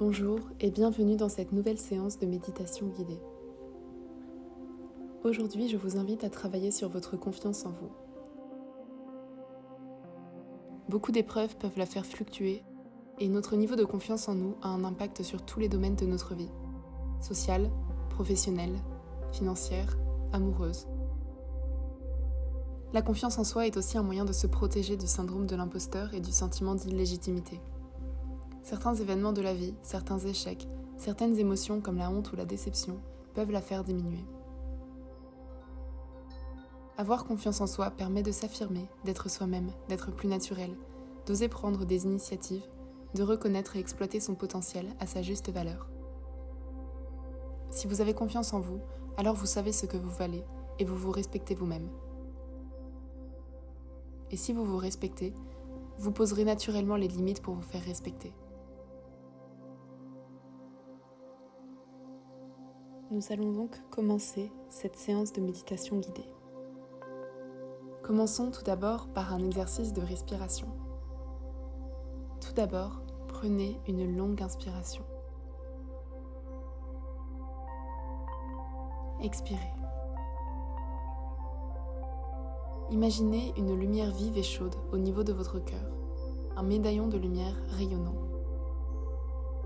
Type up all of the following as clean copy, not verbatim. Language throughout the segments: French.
Bonjour et bienvenue dans cette nouvelle séance de méditation guidée. Aujourd'hui, je vous invite à travailler sur votre confiance en vous. Beaucoup d'épreuves peuvent la faire fluctuer et notre niveau de confiance en nous a un impact sur tous les domaines de notre vie, sociale, professionnelle, financière, amoureuse. La confiance en soi est aussi un moyen de se protéger du syndrome de l'imposteur et du sentiment d'illégitimité. Certains événements de la vie, certains échecs, certaines émotions comme la honte ou la déception peuvent la faire diminuer. Avoir confiance en soi permet de s'affirmer, d'être soi-même, d'être plus naturel, d'oser prendre des initiatives, de reconnaître et exploiter son potentiel à sa juste valeur. Si vous avez confiance en vous, alors vous savez ce que vous valez et vous vous respectez vous-même. Et si vous vous respectez, vous poserez naturellement les limites pour vous faire respecter. Nous allons donc commencer cette séance de méditation guidée. Commençons tout d'abord par un exercice de respiration. Tout d'abord, prenez une longue inspiration. Expirez. Imaginez une lumière vive et chaude au niveau de votre cœur, un médaillon de lumière rayonnant.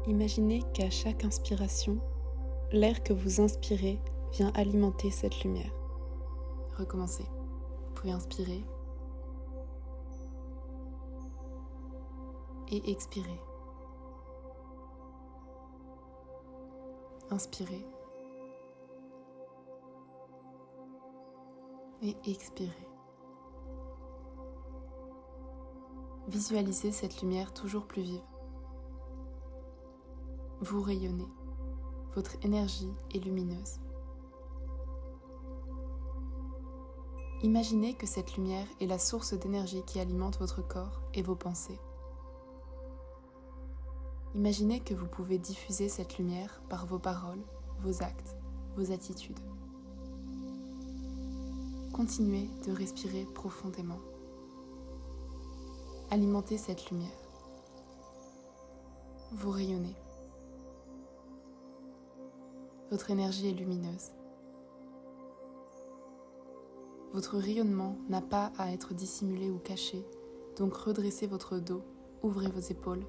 Imaginez qu'à chaque inspiration, l'air que vous inspirez vient alimenter cette lumière. Recommencez. Vous pouvez inspirer et expirer. Inspirez et expirez. Visualisez cette lumière toujours plus vive. Vous rayonnez. Votre énergie est lumineuse. Imaginez que cette lumière est la source d'énergie qui alimente votre corps et vos pensées. Imaginez que vous pouvez diffuser cette lumière par vos paroles, vos actes, vos attitudes. Continuez de respirer profondément. Alimentez cette lumière. Vous rayonnez. Votre énergie est lumineuse. Votre rayonnement n'a pas à être dissimulé ou caché, donc redressez votre dos, ouvrez vos épaules,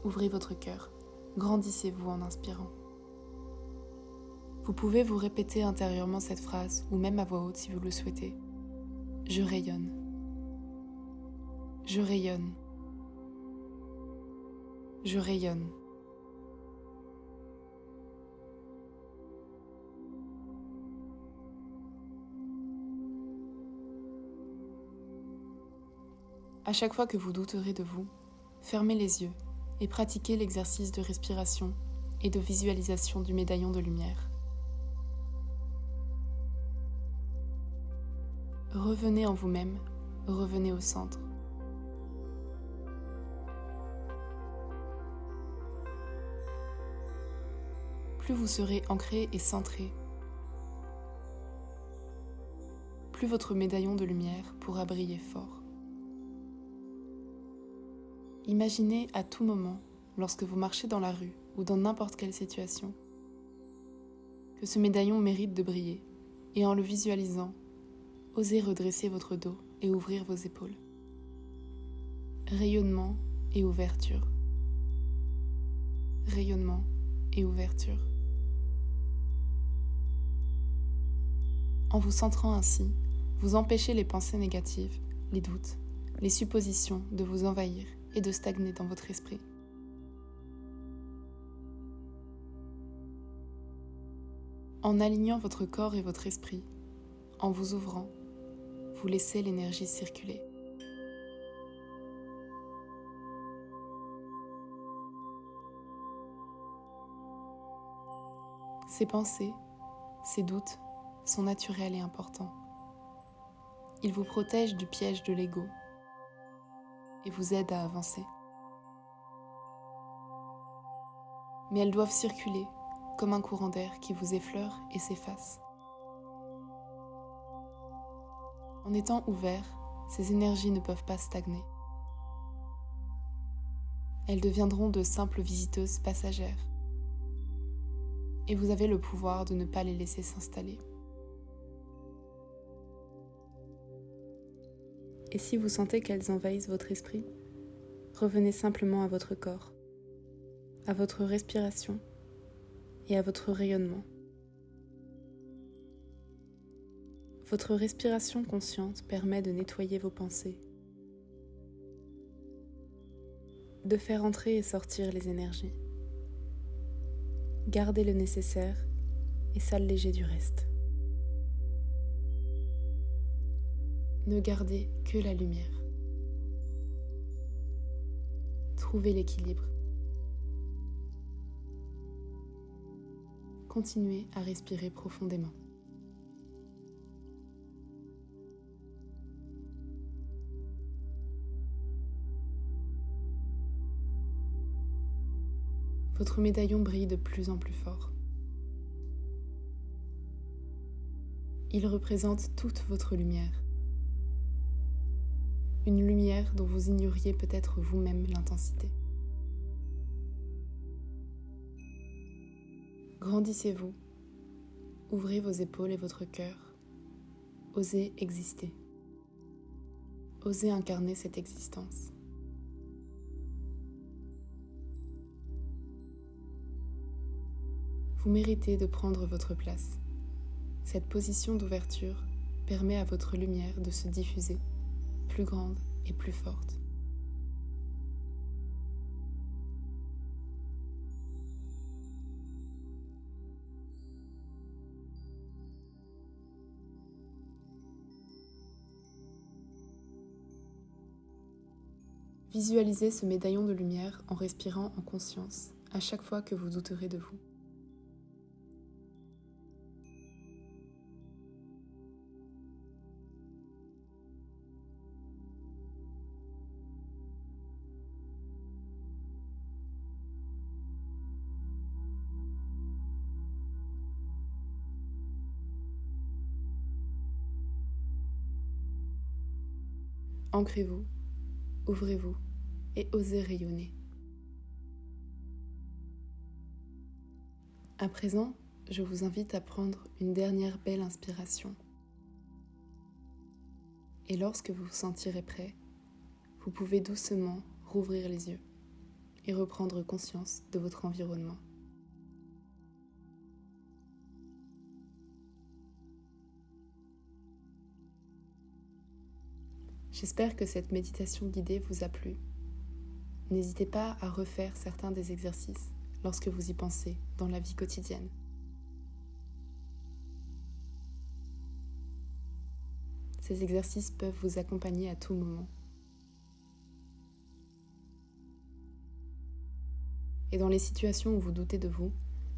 ouvrez votre cœur, grandissez-vous en inspirant. Vous pouvez vous répéter intérieurement cette phrase, ou même à voix haute si vous le souhaitez. Je rayonne. Je rayonne. Je rayonne. À chaque fois que vous douterez de vous, fermez les yeux et pratiquez l'exercice de respiration et de visualisation du médaillon de lumière. Revenez en vous-même, revenez au centre. Plus vous serez ancré et centré, plus votre médaillon de lumière pourra briller fort. Imaginez à tout moment, lorsque vous marchez dans la rue ou dans n'importe quelle situation, que ce médaillon mérite de briller, et en le visualisant, osez redresser votre dos et ouvrir vos épaules. Rayonnement et ouverture. Rayonnement et ouverture. En vous centrant ainsi, vous empêchez les pensées négatives, les doutes, les suppositions de vous envahir et de stagner dans votre esprit. En alignant votre corps et votre esprit, en vous ouvrant, vous laissez l'énergie circuler. Ces pensées, ces doutes sont naturels et importants. Ils vous protègent du piège de l'ego et vous aident à avancer. Mais elles doivent circuler comme un courant d'air qui vous effleure et s'efface. En étant ouvert, ces énergies ne peuvent pas stagner. Elles deviendront de simples visiteuses passagères. Et vous avez le pouvoir de ne pas les laisser s'installer. Et si vous sentez qu'elles envahissent votre esprit, revenez simplement à votre corps, à votre respiration et à votre rayonnement. Votre respiration consciente permet de nettoyer vos pensées, de faire entrer et sortir les énergies. Gardez le nécessaire et s'alléger du reste. Ne gardez que la lumière. Trouvez l'équilibre. Continuez à respirer profondément. Votre médaillon brille de plus en plus fort. Il représente toute votre lumière. Une lumière dont vous ignoriez peut-être vous-même l'intensité. Grandissez-vous, ouvrez vos épaules et votre cœur, osez exister, osez incarner cette existence. Vous méritez de prendre votre place. Cette position d'ouverture permet à votre lumière de se diffuser, plus grande et plus forte. Visualisez ce médaillon de lumière en respirant en conscience à chaque fois que vous douterez de vous. Ancrez-vous, ouvrez-vous et osez rayonner. À présent, je vous invite à prendre une dernière belle inspiration. Et lorsque vous vous sentirez prêt, vous pouvez doucement rouvrir les yeux et reprendre conscience de votre environnement. J'espère que cette méditation guidée vous a plu. N'hésitez pas à refaire certains des exercices lorsque vous y pensez dans la vie quotidienne. Ces exercices peuvent vous accompagner à tout moment. Et dans les situations où vous doutez de vous,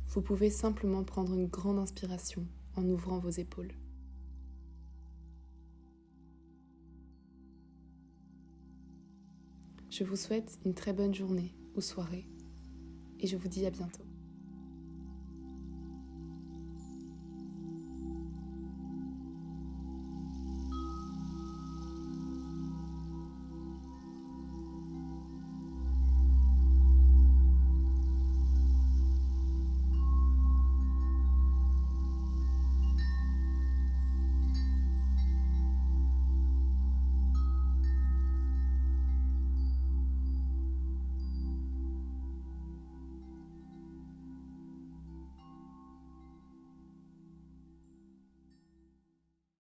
vous pouvez simplement prendre une grande inspiration en ouvrant vos épaules. Je vous souhaite une très bonne journée ou soirée et je vous dis à bientôt.